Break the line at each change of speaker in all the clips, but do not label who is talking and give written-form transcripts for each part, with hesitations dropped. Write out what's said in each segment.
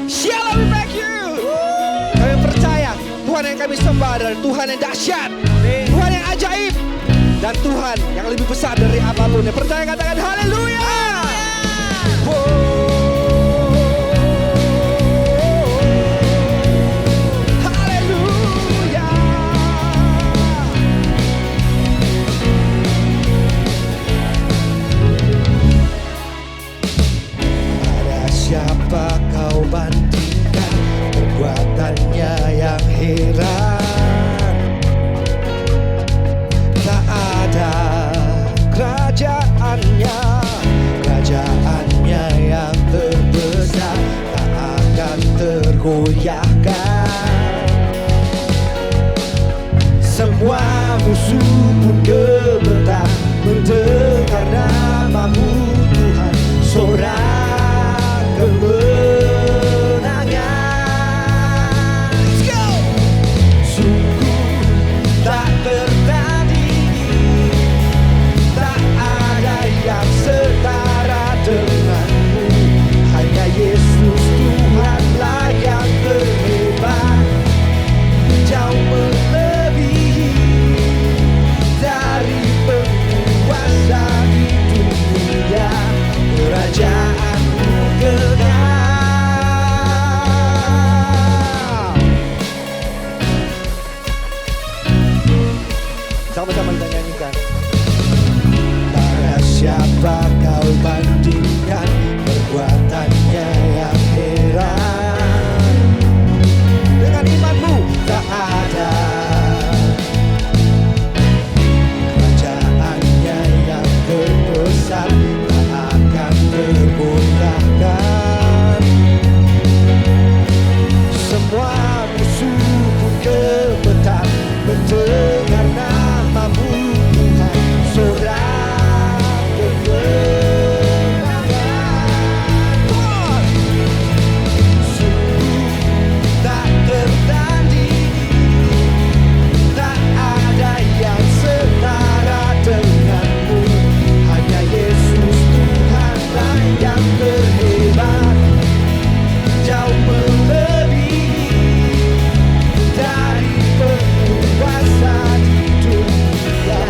Sheila, we thank you. Kami percaya Tuhan yang kami sembah adalah Tuhan yang dahsyat, Tuhan yang ajaib, dan Tuhan yang lebih besar dari apapun. Yang percaya katakan haleluya. Siapa kau bandingkan perbuatannya yang heran? Tak ada kerajaannya yang terbesar, tak akan tergoyahkan. Semua musuh pun gemetar mendengar namamu Tuhan, sorak kemenangan. Let's go. Sungguh tak tertandingi, tak ada yang setara denganmu. Hanya Yesus Tuhanlah yang terhebat, jauh melebihi dari penguasa di dunia. Kerajaan sama-sama kita nyanyikan. Tak siapa kau bandingkan perbuatannya yang heran. Dengan imanmu tak ada kerajaannya yang terbesar, tak akan tergoyahkan. Semua musuh pun gemetar mendengar namamu Tuhan, sorak kemenangan. Sungguh tak tertandingi, tak ada yang setara denganmu. Hanya Yesus Tuhanlah yang terhebat, jauh melebihi dari penguasa di dunia.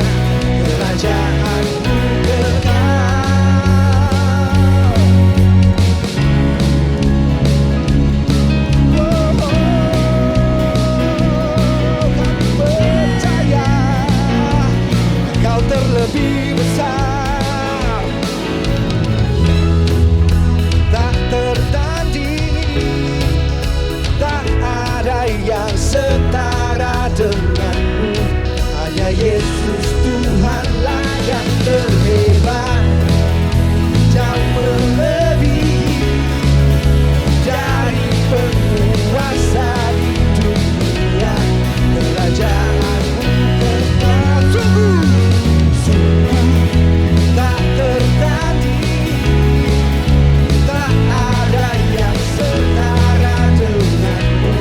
Kerajaanmu kekal. Kami percaya Engkau terlebih besar, tak tertandingi, tak ada yang setara denganmu. Hanya Yesus Tuhanlah yang terhebat, jauh melebihi dari penguasa di dunia. Kerajaanmu kekal. Sungguh tak tertandingi, tak ada yang setara denganmu.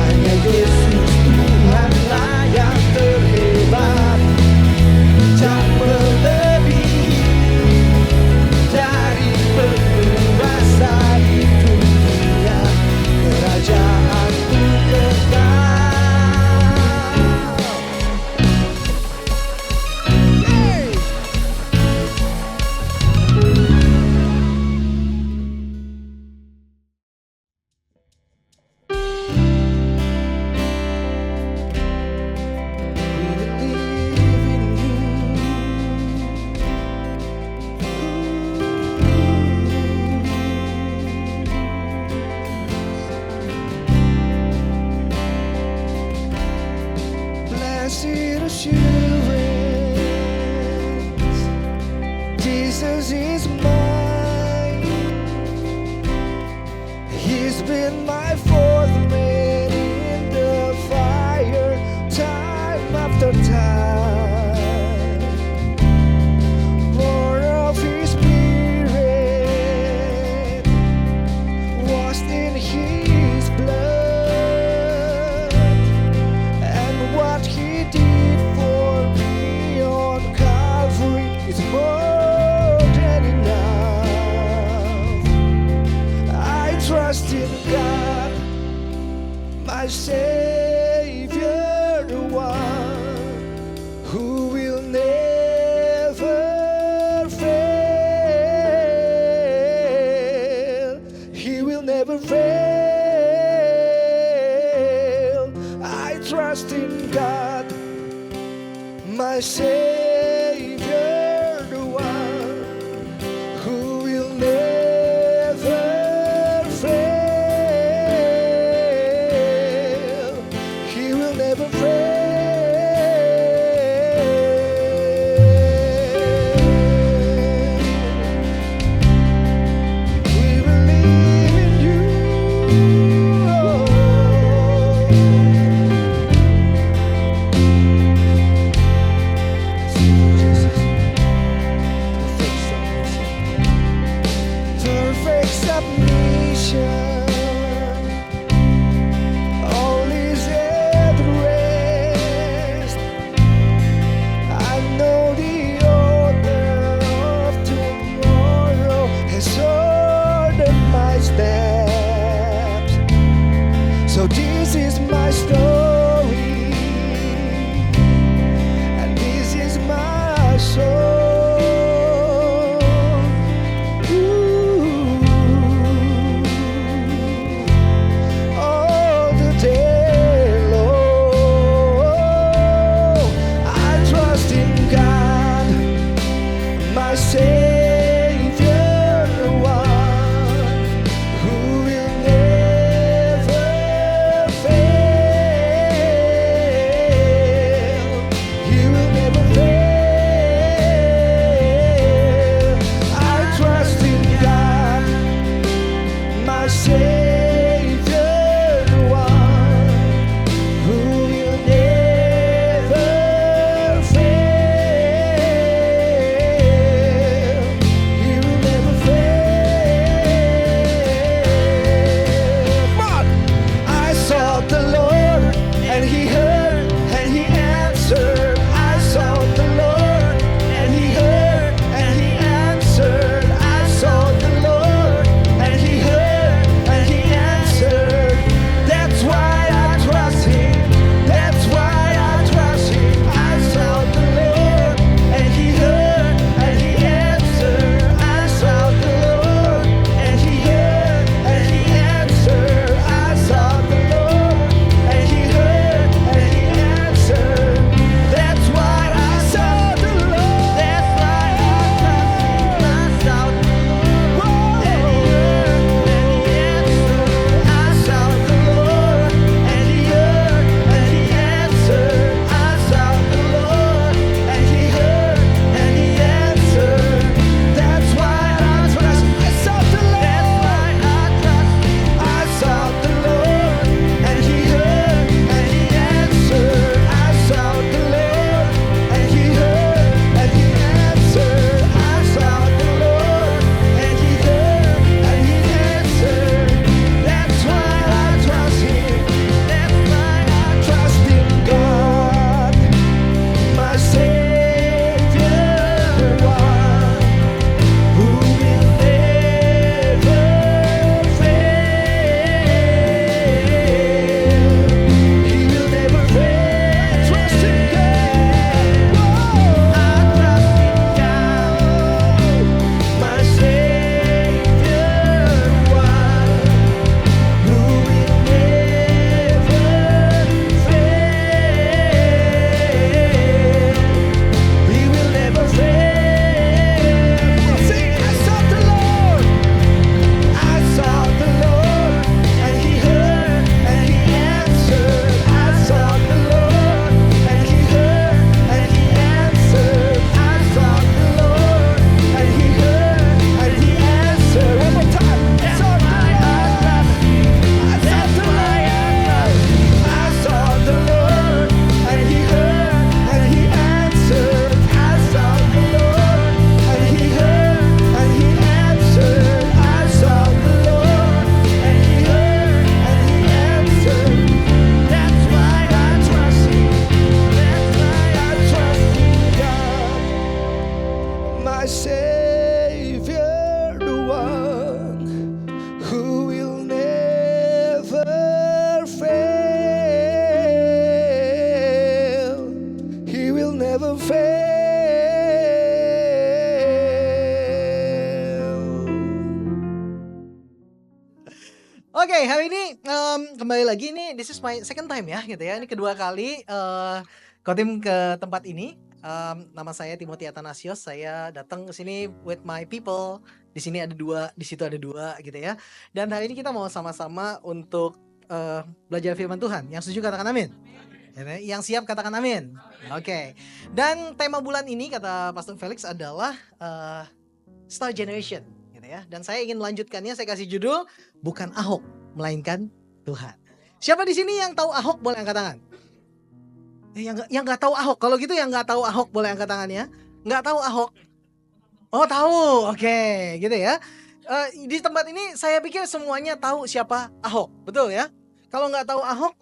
Hanya Yesus Tuhanlah yang terhebat, jauh melebihi dari penguasa di dunia. Kerajaanmu kekal. Yeay. Blessed assurance, Jesus is mine. He's been my fourth man in the fire, time after time. More of His Spirit, washed in His blood, and what He did for me on Calvary is more than enough. I try trust in God, my Savior, the one who will never fail. He will never fail. I trust in God, my Savior, the one who will never fail. He will never fail. We believe in you. Perfect submission, all is at rest. I know the order of tomorrow has ordered my steps. So this is my story, and this is my soul. All the day long, I trust in God, my Savior, the one who will never fail.
Oke, hari ini kembali lagi nih, this is my second time ya gitu ya. Ini kedua kali Kotim ke tempat ini. Nama saya Timothy Athanasios. Saya datang ke sini with my people. Di sini ada 2, di situ ada 2 gitu ya. Dan hari ini kita mau sama-sama untuk belajar firman Tuhan. Yang setuju katakan amin. Yang siap katakan amin. Oke. Dan tema bulan ini kata Pastor Felix adalah Star Generation gitu ya. Dan saya ingin melanjutkannya, saya kasih judul bukan Ahok melainkan Tuhan. Siapa di sini yang tahu Ahok boleh angkat tangan? Yang nggak tahu Ahok. Kalau gitu yang nggak tahu Ahok boleh angkat tangannya. Nggak tahu Ahok. Oh tahu, oke, gitu ya. Di tempat ini saya pikir semuanya tahu siapa Ahok, betul ya? Kalau nggak tahu Ahok,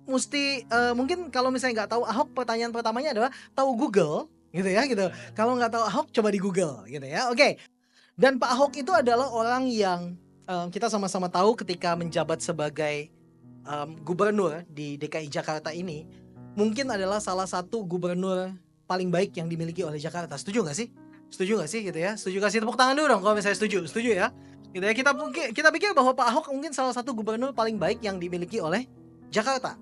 mesti mungkin kalau misalnya nggak tahu Ahok, pertanyaan pertamanya adalah tahu Google, gitu ya, gitu. Kalau nggak tahu Ahok, coba di Google, gitu ya. Oke. Dan Pak Ahok itu adalah orang yang kita sama-sama tahu ketika menjabat sebagai gubernur di DKI Jakarta ini, mungkin adalah salah satu gubernur paling baik yang dimiliki oleh Jakarta. Setuju nggak sih? Setuju nggak sih gitu ya? Setuju, kasih tepuk tangan dulu dong kalau misalnya setuju. Setuju ya? Gitu ya. Kita pikir bahwa Pak Ahok mungkin salah satu gubernur paling baik yang dimiliki oleh Jakarta.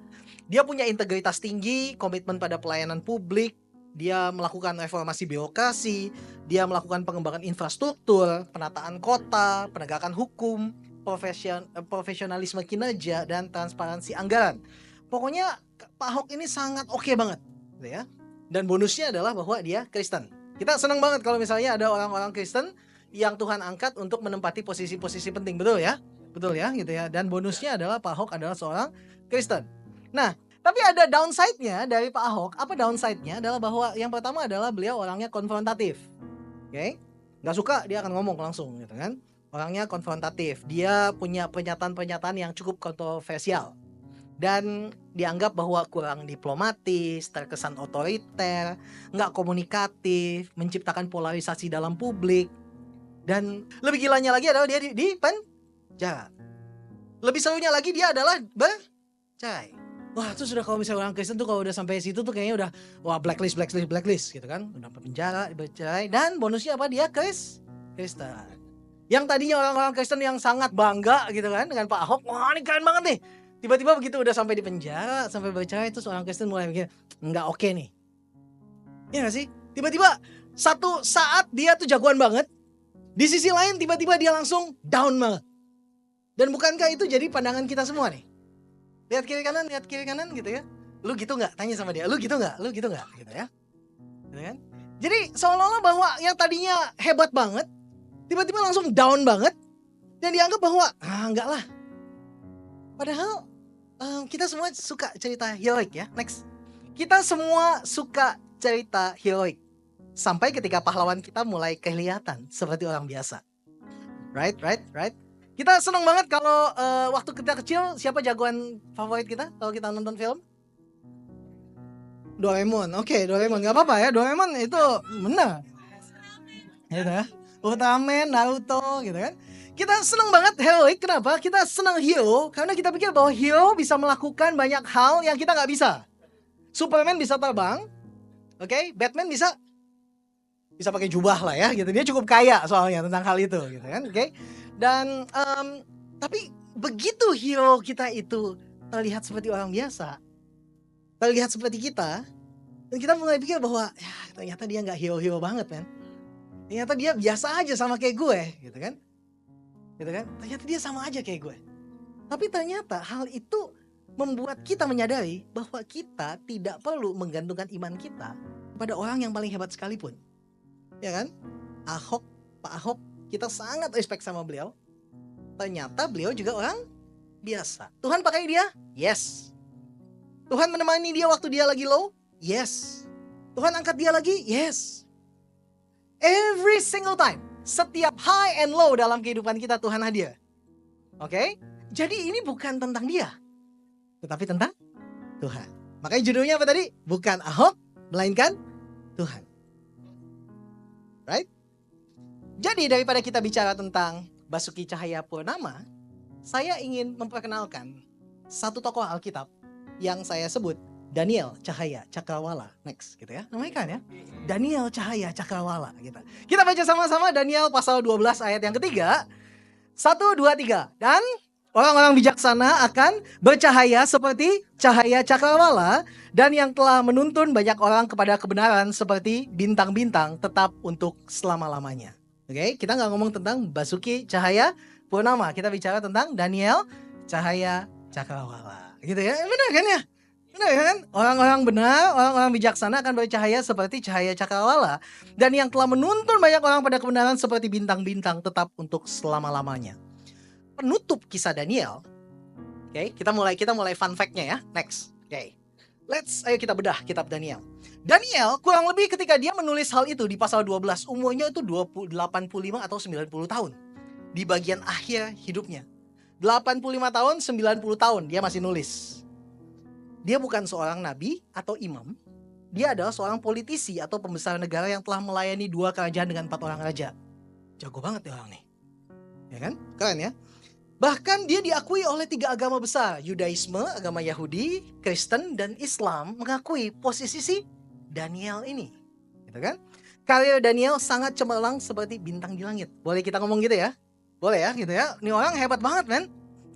Dia punya integritas tinggi, komitmen pada pelayanan publik, dia melakukan reformasi birokrasi, dia melakukan pengembangan infrastruktur, penataan kota, penegakan hukum, profesionalisme kinerja, dan transparansi anggaran. Pokoknya Pak Ahok ini sangat oke banget, gitu ya. Dan bonusnya adalah bahwa dia Kristen. Kita senang banget kalau misalnya ada orang-orang Kristen yang Tuhan angkat untuk menempati posisi-posisi penting, betul ya? Betul ya, gitu ya. Dan bonusnya adalah Pak Ahok adalah seorang Kristen. Nah, tapi ada downside-nya dari Pak Ahok. Apa downside-nya? Adalah bahwa yang pertama adalah beliau orangnya konfrontatif. Oke? Nggak suka dia akan ngomong langsung gitu kan. Orangnya konfrontatif. Dia punya pernyataan-pernyataan yang cukup kontroversial. Dan dianggap bahwa kurang diplomatis, terkesan otoriter, nggak komunikatif, menciptakan polarisasi dalam publik. Dan lebih gilanya lagi adalah dia di penjara. Lebih serunya lagi dia adalah bercerai. Wah, itu sudah kalau misalnya orang Kristen tuh kalau udah sampai situ tuh kayaknya udah wah blacklist gitu kan. Udah penjara, bercerai, dan bonusnya apa? Dia Kristen. Yang tadinya orang-orang Kristen yang sangat bangga gitu kan dengan Pak Ahok, wah ini keren banget nih. Tiba-tiba begitu udah sampai di penjara, sampai bercerai, itu seorang Kristen mulai mikir, nggak oke nih. Iya gak sih? Tiba-tiba satu saat dia tuh jagoan banget, di sisi lain tiba-tiba dia langsung down banget. Dan bukankah itu jadi pandangan kita semua nih? Lihat kiri kanan gitu ya. Lu gitu nggak? Tanya sama dia. Lu gitu nggak? Gitu ya. Gitu kan? Jadi seolah-olah bahwa yang tadinya hebat banget, tiba-tiba langsung down banget, dan dianggap bahwa enggak lah. Padahal kita semua suka cerita heroik ya. Next. Kita semua suka cerita heroik. Sampai ketika pahlawan kita mulai kelihatan seperti orang biasa. Right? Kita senang banget kalau waktu kita kecil, siapa jagoan favorit kita kalau kita nonton film? Doraemon. Oke, Doraemon. Gak apa-apa ya, Doraemon itu benar. Gitu ya. Ultraman, Naruto gitu kan. Kita senang banget heroik. Kenapa? Kita senang hero karena kita pikir bahwa hero bisa melakukan banyak hal yang kita gak bisa. Superman bisa terbang. Oke, Batman bisa pakai jubah lah ya gitu. Dia cukup kaya soalnya tentang hal itu gitu kan. Oke. Dan tapi begitu hero kita itu terlihat seperti orang biasa, terlihat seperti kita, dan kita mulai pikir bahwa ya ternyata dia nggak hero banget kan, ternyata dia biasa aja sama kayak gue gitu kan, ternyata dia sama aja kayak gue. Tapi ternyata hal itu membuat kita menyadari bahwa kita tidak perlu menggantungkan iman kita pada orang yang paling hebat sekalipun, ya kan? Pak Ahok, kita sangat respect sama beliau. Ternyata beliau juga orang biasa. Tuhan pakai dia? Yes. Tuhan menemani dia waktu dia lagi low? Yes. Tuhan angkat dia lagi? Yes. Every single time. Setiap high and low dalam kehidupan kita Tuhan hadir. Oke? Jadi ini bukan tentang dia, tetapi tentang Tuhan. Makanya judulnya apa tadi? Bukan Ahok, melainkan Tuhan. Right? Jadi daripada kita bicara tentang Basuki Cahayapurnama, saya ingin memperkenalkan satu tokoh Alkitab yang saya sebut Daniel Cahaya Cakrawala. Next gitu ya. Namanya kan ya? Daniel Cahaya Cakrawala gitu. Kita baca sama-sama Daniel pasal 12 ayat yang ketiga. 1, 2, 3. Dan Orang-orang bijaksana akan bercahaya seperti cahaya cakrawala, dan yang telah menuntun banyak orang kepada kebenaran seperti bintang-bintang tetap untuk selama-lamanya. Oke, kita nggak ngomong tentang Basuki Cahaya Purnama, kita bicara tentang Daniel Cahaya Cakrawala. Gitu ya, benar kan ya? Benar kan? Orang-orang benar, orang-orang bijaksana akan bercahaya seperti cahaya cakrawala, dan yang telah menuntun banyak orang pada kebenaran seperti bintang-bintang tetap untuk selama-lamanya. Penutup kisah Daniel. Oke, kita mulai fun fact-nya ya. Next. Oke. Ayo kita bedah kitab Daniel. Daniel kurang lebih ketika dia menulis hal itu di pasal 12, umurnya itu 85 atau 90 tahun. Di bagian akhir hidupnya. 85 tahun, 90 tahun dia masih nulis. Dia bukan seorang nabi atau imam. Dia adalah seorang politisi atau pembesar negara yang telah melayani 2 kerajaan dengan 4 orang raja. Jago banget ya orang nih. Ya kan? Keren ya? Bahkan dia diakui oleh 3 agama besar. Yudaisme, agama Yahudi, Kristen, dan Islam mengakui posisi si Daniel ini. Gitu kan? Karir Daniel sangat cemerlang seperti bintang di langit. Boleh kita ngomong gitu ya? Boleh ya gitu ya? Ini orang hebat banget men.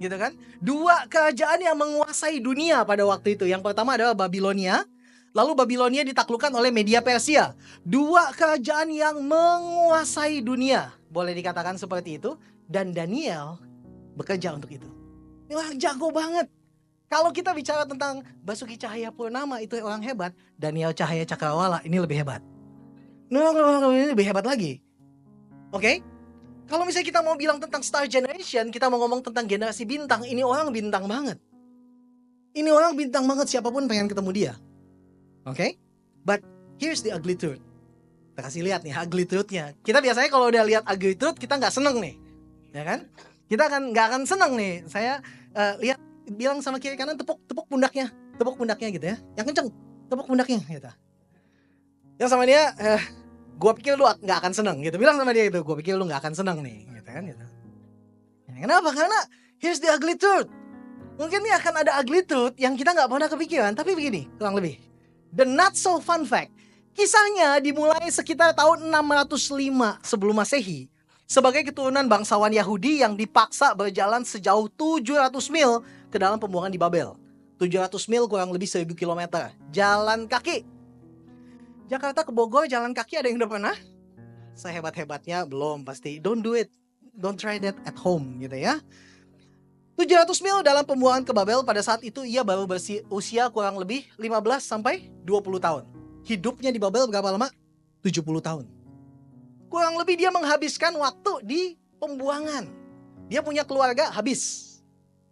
Gitu kan? 2 kerajaan yang menguasai dunia pada waktu itu. Yang pertama adalah Babilonia. Lalu Babilonia ditaklukkan oleh Media Persia. 2 kerajaan yang menguasai dunia. Boleh dikatakan seperti itu. Dan Daniel bekerja untuk itu. Ini orang jago banget. Kalau kita bicara tentang Basuki Cahaya Purnama itu orang hebat, Daniel Cahaya Cakrawala ini lebih hebat. Ini lebih hebat lagi. Oke? Kalau misalnya kita mau bilang tentang Star Generation, kita mau ngomong tentang generasi bintang, ini orang bintang banget. Ini orang bintang banget, siapapun pengen ketemu dia. Oke? But here's the ugly truth. Kita kasih lihat nih ugly truth-nya. Kita biasanya kalau udah lihat ugly truth, kita nggak seneng nih. Ya kan? Kita nggak akan seneng nih. Saya lihat, bilang sama kiri kanan, tepuk pundaknya gitu ya. Yang kenceng, tepuk pundaknya gitu. Yang sama dia, gue pikir lu nggak akan seneng gitu. Bilang sama dia gitu, gue pikir lu nggak akan seneng nih, gitu kan gitu. Ya, kenapa? Karena here's the ugly truth. Mungkin nih akan ada ugly truth yang kita nggak pernah kepikiran. Tapi begini, kurang lebih. The not so fun fact. Kisahnya dimulai sekitar tahun 605 sebelum Masehi. Sebagai keturunan bangsawan Yahudi yang dipaksa berjalan sejauh 700 mil ke dalam pembuangan di Babel. 700 mil kurang lebih 1000 km. Jalan kaki. Jakarta ke Bogor jalan kaki, ada yang udah pernah? Sehebat-hebatnya belum pasti. Don't do it. Don't try that at home gitu ya. 700 mil dalam pembuangan ke Babel. Pada saat itu ia baru berusia kurang lebih 15 sampai 20 tahun. Hidupnya di Babel berapa lama? 70 tahun. Kurang lebih dia menghabiskan waktu di pembuangan. Dia punya keluarga, habis.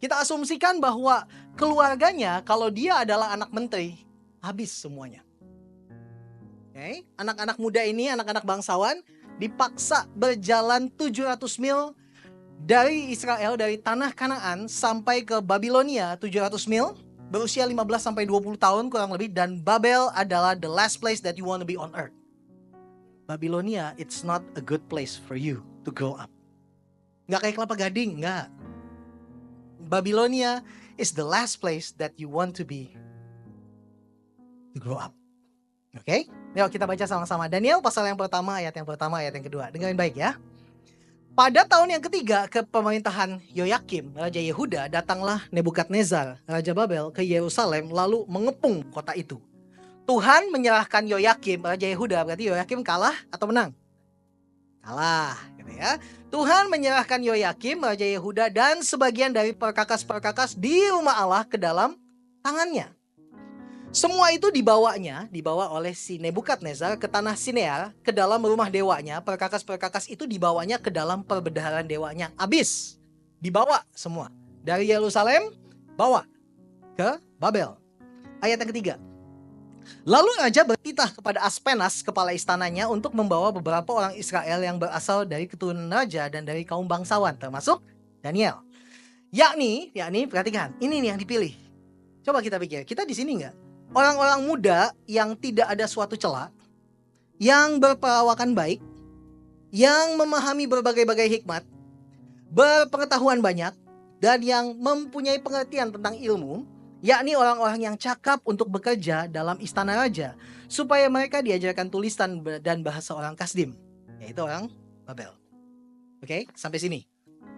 Kita asumsikan bahwa keluarganya, kalau dia adalah anak menteri, habis semuanya. Okay? Anak-anak muda ini, anak-anak bangsawan, dipaksa berjalan 700 mil dari Israel, dari tanah Kanaan sampai ke Babilonia 700 mil, berusia 15 sampai 20 tahun kurang lebih, dan Babel adalah the last place that you want to be on earth. Babilonia, it's not a good place for you to grow up. Nggak kayak Kelapa Gading, nggak. Babilonia is the last place that you want to be to grow up. Oke? Yuk kita baca sama-sama. Daniel pasal yang pertama, ayat yang kedua. Dengerin baik ya. Pada tahun yang ketiga kepemerintahan Yoyakim, Raja Yehuda, datanglah Nebukadnezar, Raja Babel, ke Yerusalem lalu mengepung kota itu. Tuhan menyerahkan Yoyakim, Raja Yehuda, berarti Yoyakim kalah atau menang? Kalah, gitu ya. Tuhan menyerahkan Yoyakim, Raja Yehuda, dan sebagian dari perkakas-perkakas di rumah Allah ke dalam tangannya. Semua itu dibawa oleh si Nebukadnezar ke tanah Sinear, ke dalam rumah dewanya. Perkakas-perkakas itu dibawanya ke dalam perbendaharaan dewanya. Habis, dibawa semua. Dari Yerusalem, bawa ke Babel. Ayat yang ketiga. Lalu raja bertitah kepada Aspenas, kepala istananya, untuk membawa beberapa orang Israel yang berasal dari keturunan raja dan dari kaum bangsawan, termasuk Daniel. Yakni perhatikan, ini nih yang dipilih. Coba kita pikir, kita di sini nggak? Orang-orang muda yang tidak ada suatu celah, yang berperawakan baik, yang memahami berbagai-bagai hikmat, berpengetahuan banyak, dan yang mempunyai pengertian tentang ilmu, yakni orang-orang yang cakap untuk bekerja dalam istana raja, supaya mereka diajarkan tulisan dan bahasa orang Kasdim, yaitu orang Babel. Oke, sampai sini.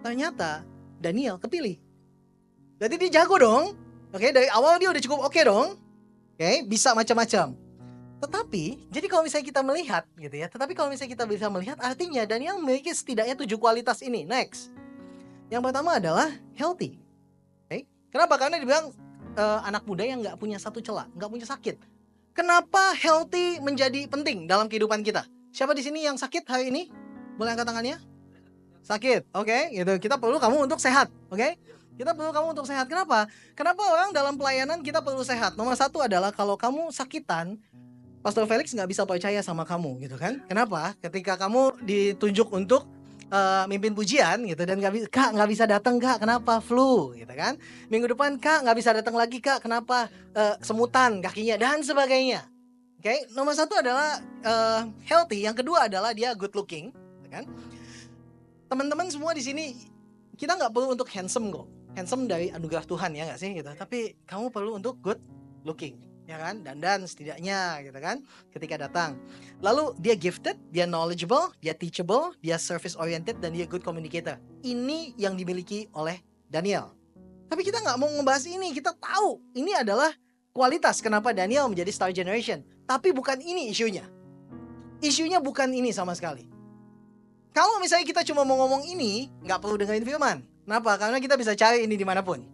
Ternyata Daniel kepilih. Berarti dia jago dong. Oke, dari awal dia udah cukup oke dong. Oke, bisa macam-macam. Tetapi, jadi kalau misalnya kita melihat gitu ya, tetapi kalau misalnya kita bisa melihat, artinya Daniel memiliki setidaknya 7 kualitas ini. Next. Yang pertama adalah healthy. Oke. Kenapa? Karena dibilang anak muda yang nggak punya satu celah, nggak punya sakit. Kenapa healthy menjadi penting dalam kehidupan kita? Siapa di sini yang sakit hari ini? Boleh angkat tangannya? Sakit, oke, gitu. Kita perlu kamu untuk sehat, oke? Kita perlu kamu untuk sehat. Kenapa? Kenapa orang dalam pelayanan kita perlu sehat? Nomor satu adalah kalau kamu sakitan, Pastor Felix nggak bisa percaya sama kamu, gitu kan? Kenapa? Ketika kamu ditunjuk untuk mimpin pujian, gitu, dan Kak nggak bisa datang Kak, kenapa? Flu, gitu kan? Minggu depan Kak nggak bisa datang lagi Kak, kenapa? Semutan kakinya dan sebagainya. Oke, nomor satu adalah healthy. Yang kedua adalah dia good looking, gitu kan? Teman-teman semua di sini, kita nggak perlu untuk handsome kok. Handsome dari anugerah Tuhan ya nggak sih gitu. Tapi kamu perlu untuk good looking, ya kan? Dandan setidaknya gitu kan ketika datang. Lalu dia gifted, dia knowledgeable, dia teachable, dia service oriented, dan dia good communicator. Ini yang dimiliki oleh Daniel. Tapi kita nggak mau ngebahas ini. Kita tahu ini adalah kualitas kenapa Daniel menjadi star generation. Tapi bukan ini isunya. Isunya bukan ini sama sekali. Kalau misalnya kita cuma mau ngomong ini, nggak perlu dengerin firman. Kenapa? Karena kita bisa cari ini dimanapun.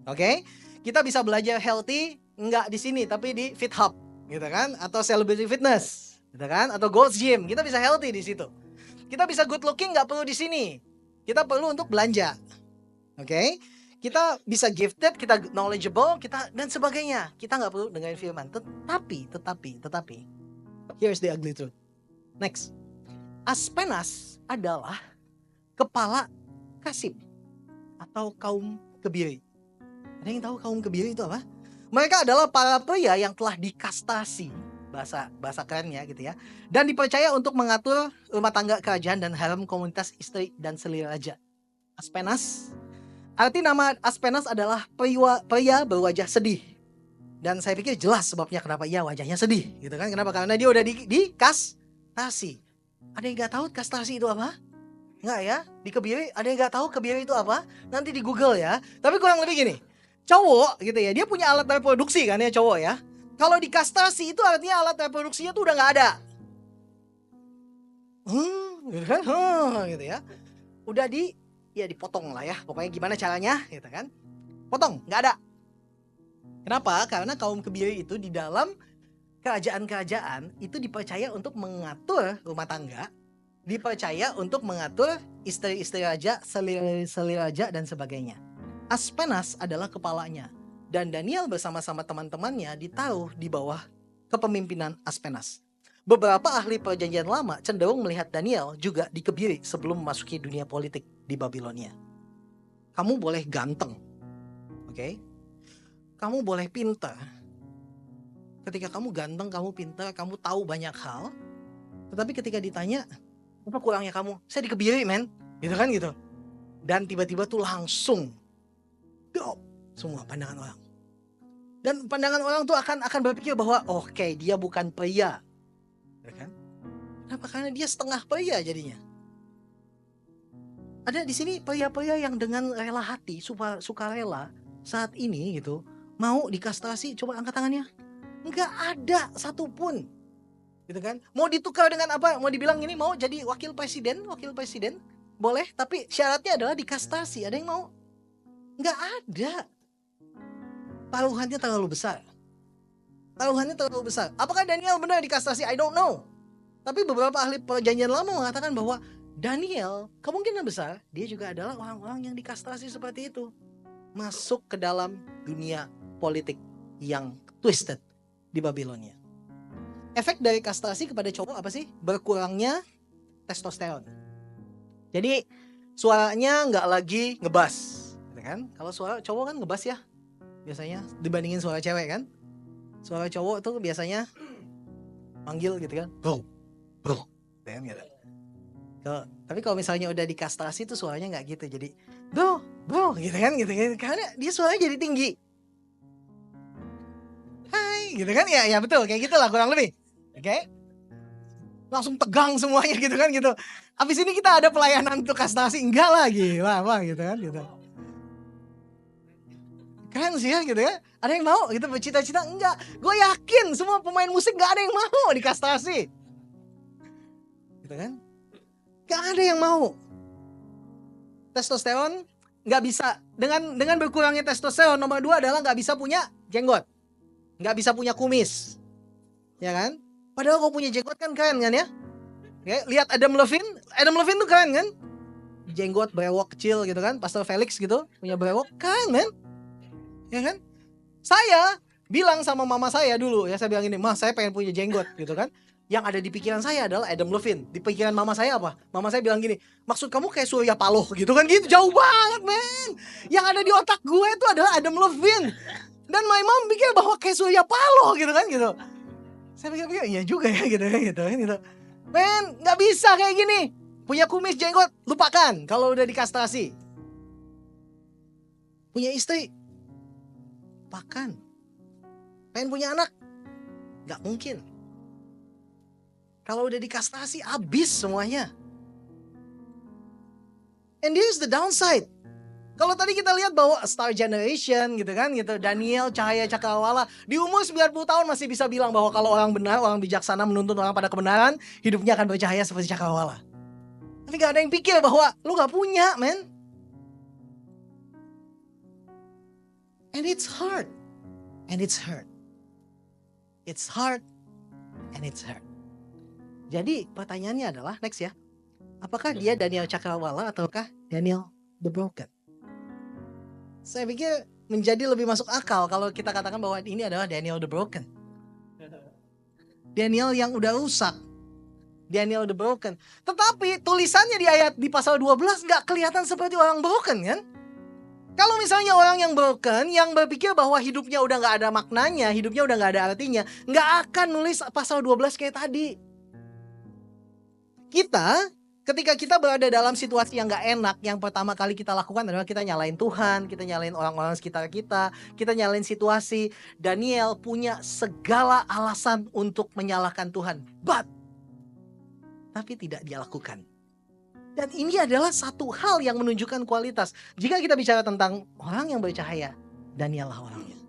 Oke? Kita bisa belajar healthy, nggak di sini, tapi di Fit Hub, gitu kan? Atau Celebrity Fitness, gitu kan? Atau Gold's Gym. Kita bisa healthy di situ. Kita bisa good looking, nggak perlu di sini. Kita perlu untuk belanja. Oke? Kita bisa gifted, kita knowledgeable, kita dan sebagainya. Kita nggak perlu dengerin firman. Tetapi, here's the ugly truth. Next. Aspenas adalah kepala kasib atau kaum kebiri. Ada yang tahu kaum kebiri itu apa? Mereka adalah para pria yang telah dikastasi, bahasa kerennya gitu ya, dan dipercaya untuk mengatur rumah tangga kerajaan dan harem komunitas istri dan seliraja. Aspenas, arti nama Aspenas adalah pria berwajah sedih. Dan saya pikir jelas sebabnya kenapa ia wajahnya sedih, gitu kan? Kenapa? Karena dia udah dikastasi. Ada yang nggak tahu kastasi itu apa? Nggak ya? Di kebiri, ada yang nggak tahu kebiri itu apa? Nanti di Google ya. Tapi kurang lebih gini, cowok gitu ya, dia punya alat reproduksi kan ya cowok ya. Kalau dikastasi itu artinya alat reproduksinya tuh udah nggak ada. Gitu kan? Gitu ya. Udah dipotong lah ya. Pokoknya gimana caranya gitu kan. Potong, nggak ada. Kenapa? Karena kaum kebiri itu di dalam kerajaan-kerajaan itu dipercaya untuk mengatur rumah tangga, dipercaya untuk mengatur istri-istri raja, selir raja, dan sebagainya. Aspenas adalah kepalanya, dan Daniel bersama-sama teman-temannya ditaruh di bawah kepemimpinan Aspenas. Beberapa ahli perjanjian lama cenderung melihat Daniel juga dikebiri sebelum memasuki dunia politik di Babilonia. Kamu boleh ganteng, oke? Kamu boleh pintar. Ketika kamu ganteng, kamu pintar, kamu tahu banyak hal. Tetapi ketika ditanya, apa kurangnya kamu? Saya dikebiri, men. Gitu kan gitu. Dan tiba-tiba tuh langsung drop semua pandangan orang. Dan pandangan orang tuh akan berpikir bahwa oke, dia bukan pria. Ya kan? Kenapa? Karena dia setengah pria jadinya. Ada di sini pria-pria yang dengan rela hati, suka rela saat ini gitu, mau dikastasi. Coba angkat tangannya. Enggak ada satupun, gitu kan? Mau ditukar dengan apa? Mau dibilang ini mau jadi wakil presiden, boleh. Tapi syaratnya adalah dikastasi. Ada yang mau? Enggak ada. Taruhannya terlalu besar. Apakah Daniel benar dikastasi? I don't know. Tapi beberapa ahli perjanjian lama mengatakan bahwa Daniel kemungkinan besar dia juga adalah orang-orang yang dikastasi seperti itu, masuk ke dalam dunia politik yang twisted di Babilonia. Efek dari kastrasi kepada cowok apa sih? Berkurangnya testosteron. Jadi suaranya nggak lagi ngebas, gitu kan? Kalau suara cowok kan ngebas ya, biasanya dibandingin suara cewek kan. Suara cowok tuh biasanya manggil gitu kan, bro, gitu. Tapi kalau misalnya udah dikastrasi tuh suaranya nggak gitu, jadi bro, gitu kan, karena dia suaranya jadi tinggi. Gitu kan ya betul kayak gitulah kurang lebih. Oke? Langsung tegang semuanya gitu kan gitu. Habis ini kita ada pelayanan untuk kastasi enggak lagi. Wah gitu kan gitu. Keren sih ya gitu ya. Ada yang mau gitu bercita-cita? Enggak. Gue yakin semua pemain musik gak ada yang mau dikastrasi. Gitu kan? Gak ada yang mau. Testosteron nggak bisa, dengan berkurangnya testosteron, nomor 2 adalah nggak bisa punya jenggot, nggak bisa punya kumis, ya kan? Padahal kau punya jenggot kan keren kan ya? Oke, lihat Adam Levine tuh keren kan? Jenggot brewok kecil gitu kan, Pastor Felix gitu punya brewok, keren kan? Ya kan? Saya bilang sama mama saya dulu ya, saya bilang gini, "Mah, saya pengen punya jenggot," gitu kan. Yang ada di pikiran saya adalah Adam Levine. Di pikiran mama saya apa? Mama saya bilang gini, "Maksud kamu kayak Surya Paloh gitu kan?" Gitu, jauh banget men. Yang ada di otak gue itu adalah Adam Levine. Dan my mom pikir bahwa kayak Surya Paloh gitu kan gitu. Saya pikir-pikir iya juga ya gitu gitu. Men, gak bisa kayak gini. Punya kumis jenggot, lupakan kalau udah dikastrasi. Punya istri, lupakan. Pengen punya anak, gak mungkin. Kalau udah dikastrasi, habis semuanya. And this is the downside. Kalau tadi kita lihat bahwa A Star Generation gitu kan gitu, Daniel Cahaya Cakrawala di umur 90 tahun masih bisa bilang bahwa kalau orang benar, orang bijaksana menuntun orang pada kebenaran, hidupnya akan bercahaya seperti cakrawala. Tapi gak ada yang pikir bahwa lu gak punya, men. And it's hard. And it's hurt. It's hard. And it's hurt. Jadi pertanyaannya adalah, next ya, apakah dia Daniel Cakrawala ataukah Daniel the Broken? Saya pikir menjadi lebih masuk akal kalau kita katakan bahwa ini adalah Daniel the Broken. Daniel yang udah rusak. Daniel the Broken. Tetapi tulisannya di pasal 12 gak kelihatan seperti orang broken kan? Kalau misalnya orang yang broken, yang berpikir bahwa hidupnya udah gak ada maknanya, hidupnya udah gak ada artinya, gak akan nulis pasal 12 kayak tadi. Ketika kita berada dalam situasi yang gak enak, yang pertama kali kita lakukan adalah kita nyalain Tuhan, kita nyalain orang-orang sekitar kita nyalain situasi. Daniel punya segala alasan untuk menyalahkan Tuhan, tapi tidak dia lakukan. Dan ini adalah satu hal yang menunjukkan kualitas. Jika kita bicara tentang orang yang bercahaya, Daniel lah orangnya.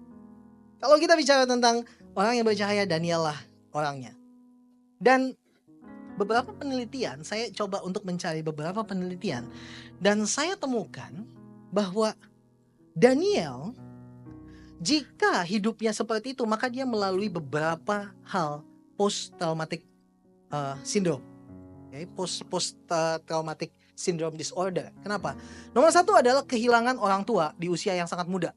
Kalau kita bicara tentang orang yang bercahaya, Daniel lah orangnya. Dan beberapa penelitian, saya coba untuk mencari beberapa penelitian, dan saya temukan bahwa Daniel, jika hidupnya seperti itu, maka dia melalui beberapa hal post-traumatic syndrome. Okay? Post-traumatic syndrome disorder. Kenapa? Nomor 1 adalah kehilangan orang tua di usia yang sangat muda.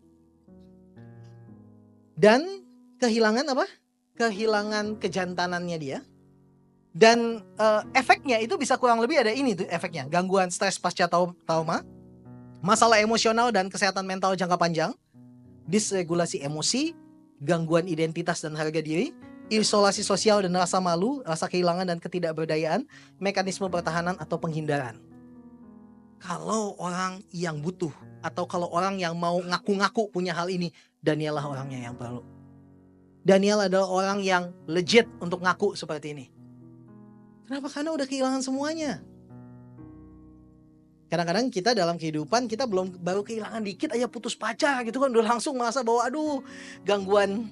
Dan kehilangan apa? Kehilangan kejantanannya dia. Dan efeknya itu bisa kurang lebih ada ini tuh efeknya. Gangguan stres pasca trauma, masalah emosional dan kesehatan mental jangka panjang, disregulasi emosi, gangguan identitas dan harga diri, isolasi sosial dan rasa malu, rasa kehilangan dan ketidakberdayaan, mekanisme pertahanan atau penghindaran. Kalau orang yang butuh atau kalau orang yang mau ngaku-ngaku punya hal ini, Daniel lah orangnya yang perlu. Daniel adalah orang yang legit untuk ngaku seperti ini. Kenapa? Karena udah kehilangan semuanya. Kadang-kadang kita dalam kehidupan kita baru kehilangan dikit aja putus pacar gitu kan, udah langsung merasa bahwa aduh gangguan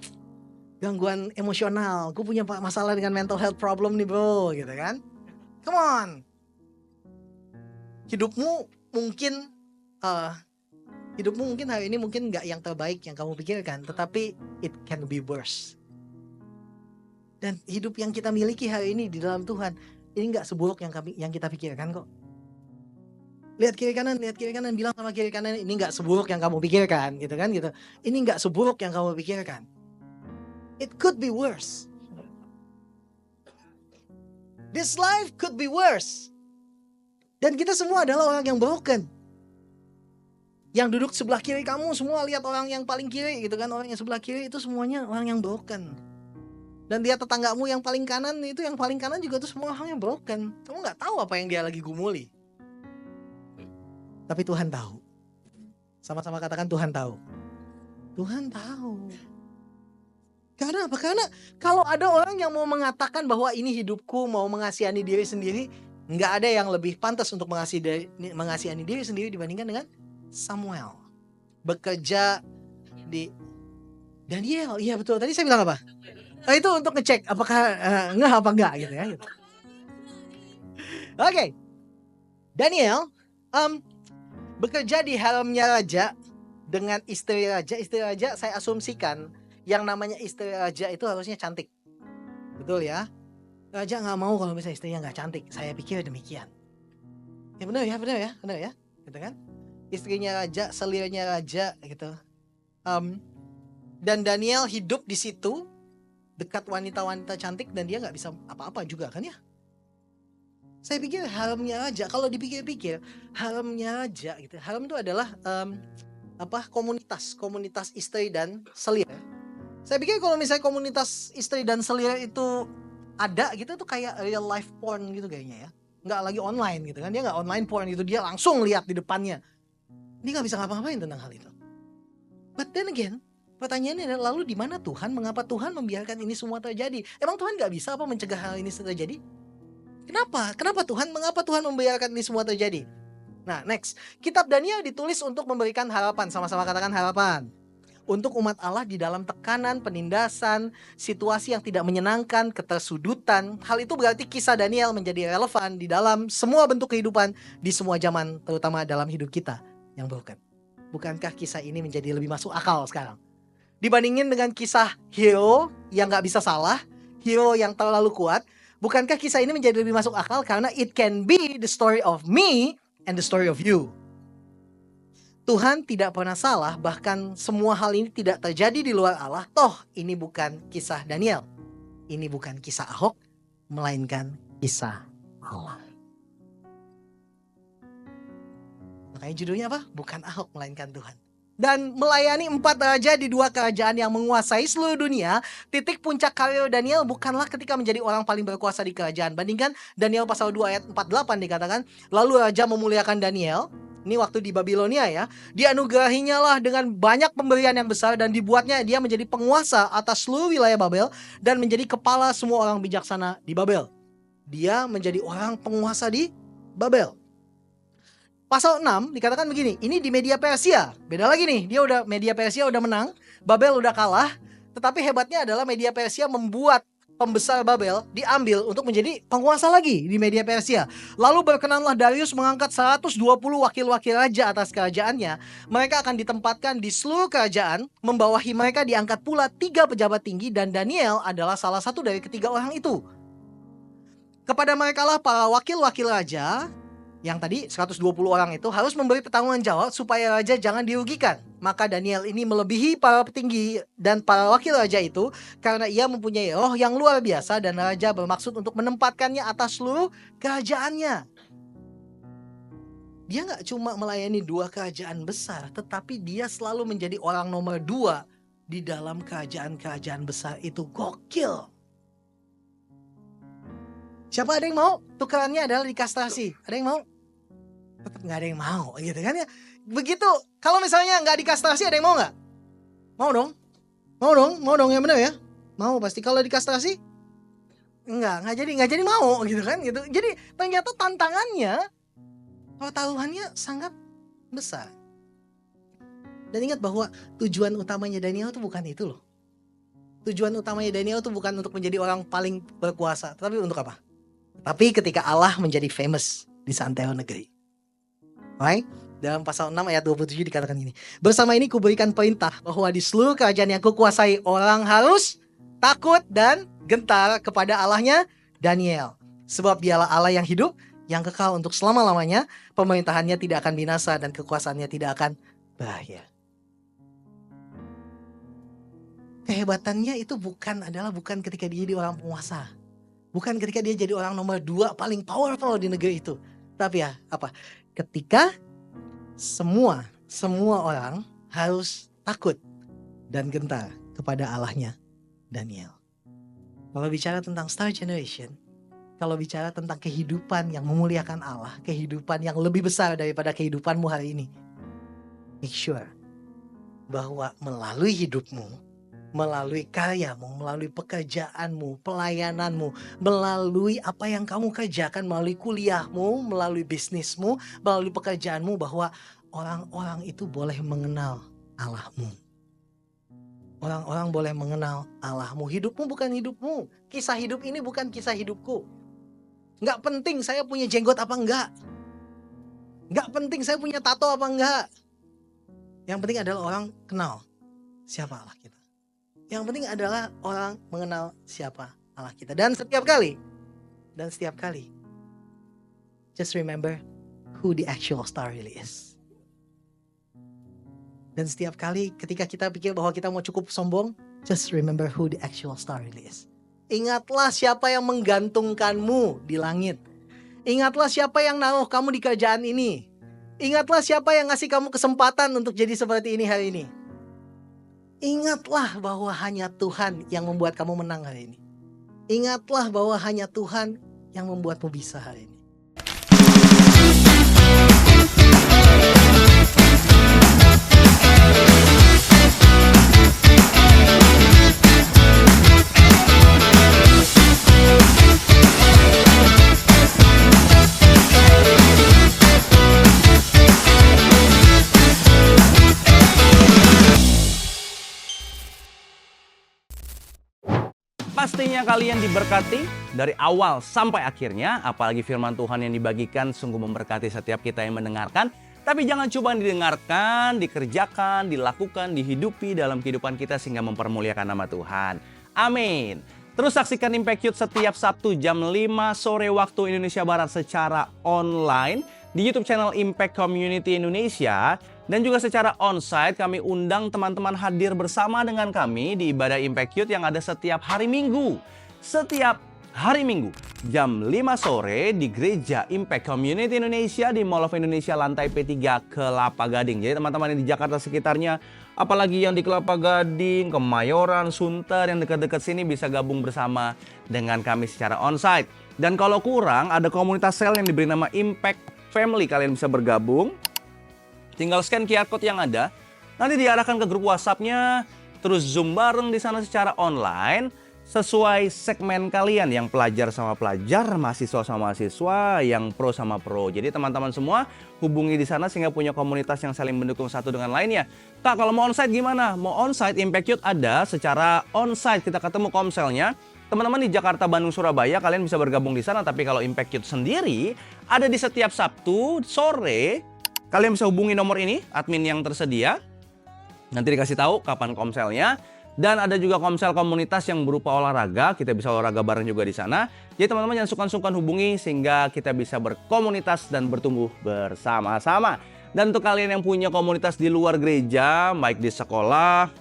emosional, gue punya masalah dengan mental health problem nih bro, gitu kan. Come on. Hidupmu mungkin hari ini mungkin gak yang terbaik yang kamu pikirkan, tetapi it can be worse. Dan hidup yang kita miliki hari ini di dalam Tuhan, ini gak seburuk yang kita pikirkan kok. Lihat kiri kanan, bilang sama kiri kanan, ini gak seburuk yang kamu pikirkan, gitu kan, gitu. Ini gak seburuk yang kamu pikirkan. It could be worse. This life could be worse. Dan kita semua adalah orang yang broken. Yang duduk sebelah kiri kamu semua lihat orang yang paling kiri gitu kan. Orang yang sebelah kiri itu semuanya orang yang broken. Dan lihat tetanggamu yang paling kanan, itu yang paling kanan juga tuh semua orang yang broken. Kamu gak tahu apa yang dia lagi gumuli. Tapi Tuhan tahu. Sama-sama katakan Tuhan tahu. Tuhan tahu. Karena apa? Karena kalau ada orang yang mau mengatakan bahwa ini hidupku, mau mengasihani diri sendiri, gak ada yang lebih pantas untuk mengasihani diri sendiri dibandingkan dengan Samuel. Bekerja Di Daniel, iya betul. Tadi saya bilang apa? Itu untuk ngecek apakah ngeh apa enggak gitu ya. Gitu. Oke. Daniel bekerja di haremnya raja dengan istri raja. Istri raja saya asumsikan yang namanya istri raja itu harusnya cantik. Betul ya? Raja nggak mau kalau misalnya istrinya nggak cantik. Saya pikir demikian. Ya benar ya, benar ya, benar ya. Gitu kan? Istrinya raja, selirnya raja gitu. Dan Daniel hidup di situ dekat wanita-wanita cantik dan dia nggak bisa apa-apa juga kan ya? Saya pikir haremnya raja, kalau dipikir-pikir haremnya raja gitu. Harem itu adalah komunitas istri dan selir. Saya pikir kalau misalnya komunitas istri dan selir itu ada gitu tuh kayak real life porn gitu kayaknya ya. Nggak lagi online gitu kan, dia nggak online porn gitu, dia langsung lihat di depannya. Dia nggak bisa ngapa-ngapain tentang hal itu. But then again, pertanyaannya adalah lalu di mana Tuhan? Mengapa Tuhan membiarkan ini semua terjadi? Emang Tuhan nggak bisa apa mencegah hal ini terjadi? Kenapa? Kenapa Tuhan? Mengapa Tuhan membiarkan ini semua terjadi? Nah, next. Kitab Daniel ditulis untuk memberikan harapan. Sama-sama katakan harapan. Untuk umat Allah di dalam tekanan, penindasan, situasi yang tidak menyenangkan, ketersudutan. Hal itu berarti kisah Daniel menjadi relevan di dalam semua bentuk kehidupan, di semua zaman, terutama dalam hidup kita yang broken. Bukankah kisah ini menjadi lebih masuk akal sekarang? Dibandingin dengan kisah hero yang gak bisa salah, hero yang terlalu kuat, bukankah kisah ini menjadi lebih masuk akal karena it can be the story of me and the story of you. Tuhan tidak pernah salah, bahkan semua hal ini tidak terjadi di luar Allah. Toh ini bukan kisah Daniel, ini bukan kisah Ahok, melainkan kisah Allah. Makanya judulnya apa? Bukan Ahok, melainkan Tuhan. Dan melayani 4 raja di 2 kerajaan yang menguasai seluruh dunia. Titik puncak karir Daniel bukanlah ketika menjadi orang paling berkuasa di kerajaan. Bandingkan Daniel pasal 2 ayat 48 dikatakan, lalu raja memuliakan Daniel. Ini waktu di Babilonia ya. Dianugerahinya lah dengan banyak pemberian yang besar dan dibuatnya dia menjadi penguasa atas seluruh wilayah Babel dan menjadi kepala semua orang bijaksana di Babel. Dia menjadi orang penguasa di Babel. Pasal 6 dikatakan begini, ini di media Persia. Beda lagi nih, media Persia udah menang, Babel udah kalah. Tetapi hebatnya adalah media Persia membuat pembesar Babel diambil untuk menjadi penguasa lagi di media Persia. Lalu berkenanlah Darius mengangkat 120 wakil-wakil raja atas kerajaannya. Mereka akan ditempatkan di seluruh kerajaan, membawahi mereka diangkat pula 3 pejabat tinggi dan Daniel adalah salah satu dari ketiga orang itu. Kepada mereka lah para wakil-wakil raja yang tadi 120 orang itu harus memberi pertanggungan jawab supaya raja jangan dirugikan. Maka Daniel ini melebihi para petinggi dan para wakil raja itu karena ia mempunyai roh yang luar biasa dan raja bermaksud untuk menempatkannya atas seluruh kerajaannya. Dia gak cuma melayani 2 kerajaan besar, tetapi dia selalu menjadi orang nomor 2 di dalam kerajaan-kerajaan besar itu. Gokil. Siapa ada yang mau? Tukarannya adalah dikastrasi. Ada yang mau? Tetap gak ada yang mau gitu kan ya. Begitu, kalau misalnya gak dikastrasi ada yang mau gak? Mau dong. Mau dong yang benar ya. Mau pasti. Kalau dikastrasi Enggak jadi mau gitu kan gitu. Jadi ternyata tantangannya, pertaruhannya sangat besar. Dan ingat bahwa tujuan utamanya Daniel itu bukan itu loh. Tujuan utamanya Daniel itu bukan untuk menjadi orang paling berkuasa, tapi untuk apa? Tapi ketika Allah menjadi famous di seantero negeri. Right? Dalam pasal 6 ayat 27 dikatakan ini. Bersama ini kuberikan perintah bahwa di seluruh kerajaan yang kukuasai orang harus takut dan gentar kepada Allahnya Daniel. Sebab dialah Allah yang hidup, yang kekal untuk selama-lamanya. Pemerintahannya tidak akan binasa dan kekuasaannya tidak akan berakhir. Kehebatannya itu bukan ketika dia jadi orang penguasa. Bukan ketika dia jadi orang nomor 2 paling powerful di negeri itu. Tapi ya apa? Ketika semua orang harus takut dan gentar kepada Allahnya Daniel. Kalau bicara tentang Star Generation, kalau bicara tentang kehidupan yang memuliakan Allah, kehidupan yang lebih besar daripada kehidupanmu hari ini, make sure bahwa melalui hidupmu, melalui karyamu, melalui pekerjaanmu, pelayananmu, melalui apa yang kamu kerjakan, melalui kuliahmu, melalui bisnismu, melalui pekerjaanmu, bahwa orang-orang itu boleh mengenal Allahmu. Orang-orang boleh mengenal Allahmu. Hidupmu bukan hidupmu. Kisah hidup ini bukan kisah hidupku. Nggak penting saya punya jenggot apa enggak. Nggak penting saya punya tato apa enggak. Yang penting adalah orang kenal siapa Allah kita. Yang penting adalah orang mengenal siapa Allah kita. Dan setiap kali, just remember who the actual star really is. Dan setiap kali ketika kita pikir bahwa kita mau cukup sombong, just remember who the actual star really is. Ingatlah siapa yang menggantungkanmu di langit. Ingatlah siapa yang naruh kamu di kerjaan ini. Ingatlah siapa yang ngasih kamu kesempatan untuk jadi seperti ini hari ini. Ingatlah bahwa hanya Tuhan yang membuat kamu menang hari ini. Ingatlah bahwa hanya Tuhan yang membuatmu bisa hari ini.
Pastinya kalian diberkati dari awal sampai akhirnya, apalagi firman Tuhan yang dibagikan sungguh memberkati setiap kita yang mendengarkan. Tapi jangan cuma didengarkan, dikerjakan, dilakukan, dihidupi dalam kehidupan kita sehingga mempermuliakan nama Tuhan. Amin. Terus saksikan Impact Youth setiap Sabtu jam 5 sore waktu Indonesia Barat secara online di YouTube channel Impact Community Indonesia. Dan juga secara onsite kami undang teman-teman hadir bersama dengan kami di ibadah Impact Youth yang ada setiap hari Minggu. Setiap hari Minggu jam 5 sore di Gereja Impact Community Indonesia di Mall of Indonesia lantai P3 Kelapa Gading. Jadi teman-teman yang di Jakarta sekitarnya, apalagi yang di Kelapa Gading, Kemayoran, Sunter, yang dekat-dekat sini bisa gabung bersama dengan kami secara onsite. Dan kalau kurang, ada komunitas sel yang diberi nama Impact Family, kalian bisa bergabung. Tinggal scan QR Code yang ada, nanti diarahkan ke grup WhatsApp-nya, terus Zoom bareng di sana secara online, sesuai segmen kalian, yang pelajar sama pelajar, mahasiswa sama mahasiswa, yang pro sama pro. Jadi teman-teman semua hubungi di sana sehingga punya komunitas yang saling mendukung satu dengan lainnya. Kak, kalau mau onsite gimana? Mau onsite, Impact Youth ada secara onsite, kita ketemu komselnya. Teman-teman di Jakarta, Bandung, Surabaya, kalian bisa bergabung di sana. Tapi kalau Impact Youth sendiri, ada di setiap Sabtu sore. Kalian bisa hubungi nomor ini, admin yang tersedia. Nanti dikasih tahu kapan komselnya. Dan ada juga komsel komunitas yang berupa olahraga. Kita bisa olahraga bareng juga di sana. Jadi teman-teman jangan sungkan-sungkan hubungi sehingga kita bisa berkomunitas dan bertumbuh bersama-sama. Dan untuk kalian yang punya komunitas di luar gereja, baik di sekolah,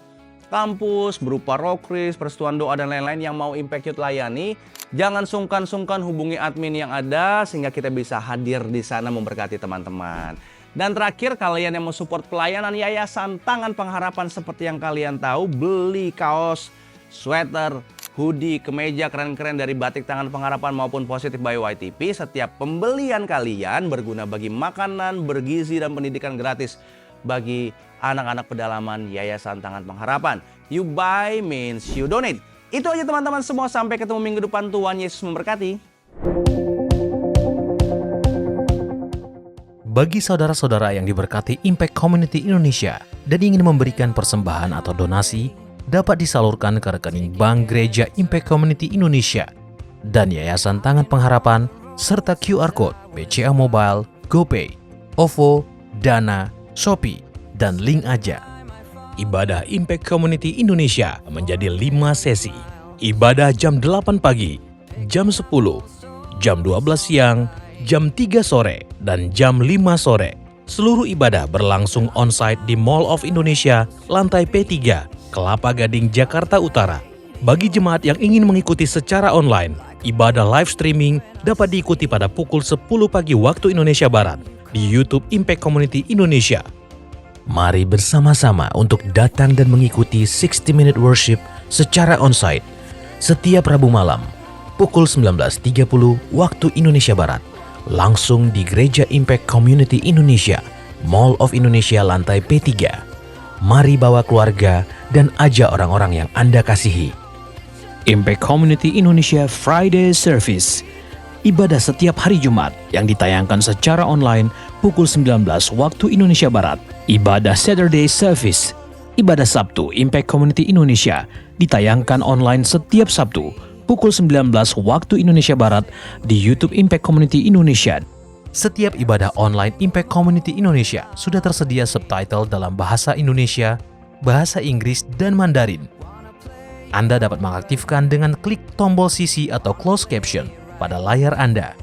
kampus, berupa Rokris, Persatuan Doa, dan lain-lain yang mau Impact Youth layani, jangan sungkan-sungkan hubungi admin yang ada sehingga kita bisa hadir di sana memberkati teman-teman. Dan terakhir, kalian yang mau support pelayanan Yayasan Tangan Pengharapan seperti yang kalian tahu, beli kaos, sweater, hoodie, kemeja keren-keren dari Batik Tangan Pengharapan maupun Positive by YTP. Setiap pembelian kalian berguna bagi makanan, bergizi, dan pendidikan gratis bagi anak-anak pedalaman Yayasan Tangan Pengharapan. You buy means you donate. Itu aja teman-teman semua, sampai ketemu minggu depan. Tuhan Yesus memberkati.
Bagi saudara-saudara yang diberkati Impact Community Indonesia dan ingin memberikan persembahan atau donasi, dapat disalurkan ke rekening Bank Gereja Impact Community Indonesia dan Yayasan Tangan Pengharapan, serta QR Code BCA Mobile, GoPay, OVO, Dana, Shopee, dan link aja. Ibadah Impact Community Indonesia menjadi 5 sesi. Ibadah jam 8 pagi, jam 10, jam 12 siang, jam 3 sore, dan jam 5 sore. Seluruh ibadah berlangsung onsite di Mall of Indonesia, lantai P3, Kelapa Gading, Jakarta Utara. Bagi jemaat yang ingin mengikuti secara online, ibadah live streaming dapat diikuti pada pukul 10 pagi waktu Indonesia Barat di YouTube Impact Community Indonesia. Mari bersama-sama untuk datang dan mengikuti 60 Minute Worship secara onsite setiap Rabu malam, pukul 19.30 waktu Indonesia Barat. Langsung di Gereja Impact Community Indonesia, Mall of Indonesia lantai P3. Mari bawa keluarga dan ajak orang-orang yang Anda kasihi. Impact Community Indonesia Friday Service. Ibadah setiap hari Jumat yang ditayangkan secara online pukul 19 waktu Indonesia Barat. Ibadah Saturday Service Ibadah Sabtu Impact Community Indonesia ditayangkan online setiap Sabtu pukul 19 waktu Indonesia Barat di YouTube Impact Community Indonesia. Setiap ibadah online Impact Community Indonesia sudah tersedia subtitle dalam bahasa Indonesia, bahasa Inggris, dan Mandarin. Anda dapat mengaktifkan dengan klik tombol CC atau closed caption pada layar Anda.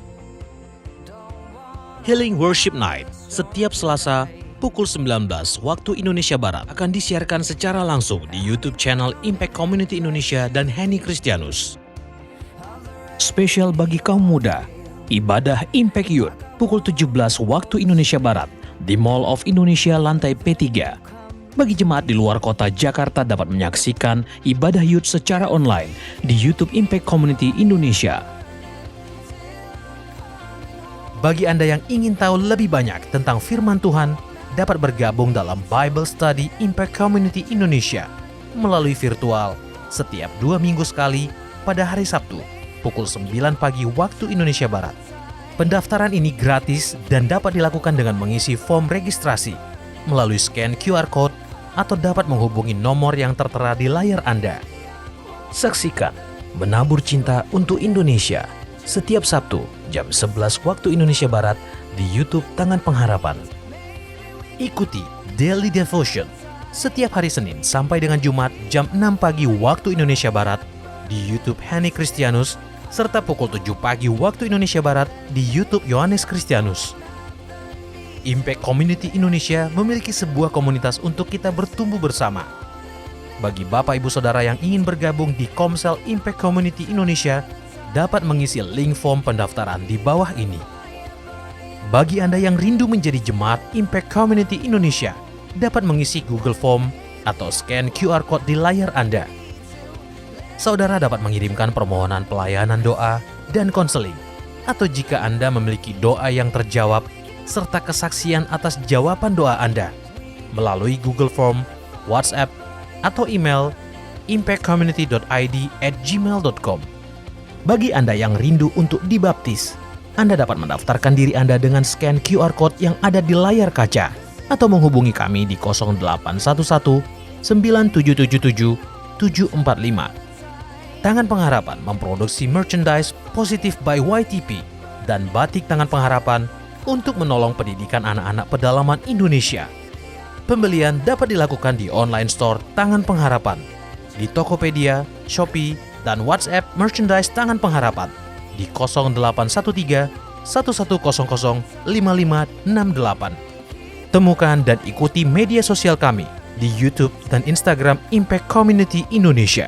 Healing Worship Night setiap Selasa pukul 19 waktu Indonesia Barat akan disiarkan secara langsung di YouTube channel Impact Community Indonesia dan Henny Christianus. Spesial bagi kaum muda, ibadah Impact Youth pukul 17 waktu Indonesia Barat di Mall of Indonesia lantai P3. Bagi jemaat di luar kota Jakarta dapat menyaksikan ibadah youth secara online di YouTube Impact Community Indonesia. Bagi Anda yang ingin tahu lebih banyak tentang firman Tuhan, dapat bergabung dalam Bible Study Impact Community Indonesia melalui virtual setiap 2 minggu sekali pada hari Sabtu pukul 9 pagi waktu Indonesia Barat. Pendaftaran ini gratis dan dapat dilakukan dengan mengisi form registrasi melalui scan QR Code atau dapat menghubungi nomor yang tertera di layar Anda. Saksikan Menabur Cinta untuk Indonesia setiap Sabtu jam 11 waktu Indonesia Barat di YouTube Tangan Pengharapan. Ikuti Daily Devotion setiap hari Senin sampai dengan Jumat jam 6 pagi waktu Indonesia Barat di YouTube Henny Christianus serta pukul 7 pagi waktu Indonesia Barat di YouTube Yohanes Christianus. Impact Community Indonesia memiliki sebuah komunitas untuk kita bertumbuh bersama. Bagi Bapak Ibu Saudara yang ingin bergabung di Komsel Impact Community Indonesia, dapat mengisi link form pendaftaran di bawah ini. Bagi Anda yang rindu menjadi jemaat Impact Community Indonesia, dapat mengisi Google Form atau scan QR Code di layar Anda. Saudara dapat mengirimkan permohonan pelayanan doa dan konseling, atau jika Anda memiliki doa yang terjawab, serta kesaksian atas jawaban doa Anda, melalui Google Form, WhatsApp, atau email impactcommunity.id@gmail.com. Bagi Anda yang rindu untuk dibaptis, Anda dapat mendaftarkan diri Anda dengan scan QR Code yang ada di layar kaca atau menghubungi kami di 0811 9777 745. Tangan Pengharapan memproduksi merchandise Positive by YTP dan batik Tangan Pengharapan untuk menolong pendidikan anak-anak pedalaman Indonesia. Pembelian dapat dilakukan di online store Tangan Pengharapan, di Tokopedia, Shopee, dan WhatsApp merchandise Tangan Pengharapan di 0813 1100 5568. Temukan dan ikuti media sosial kami di YouTube dan Instagram Impact Community Indonesia.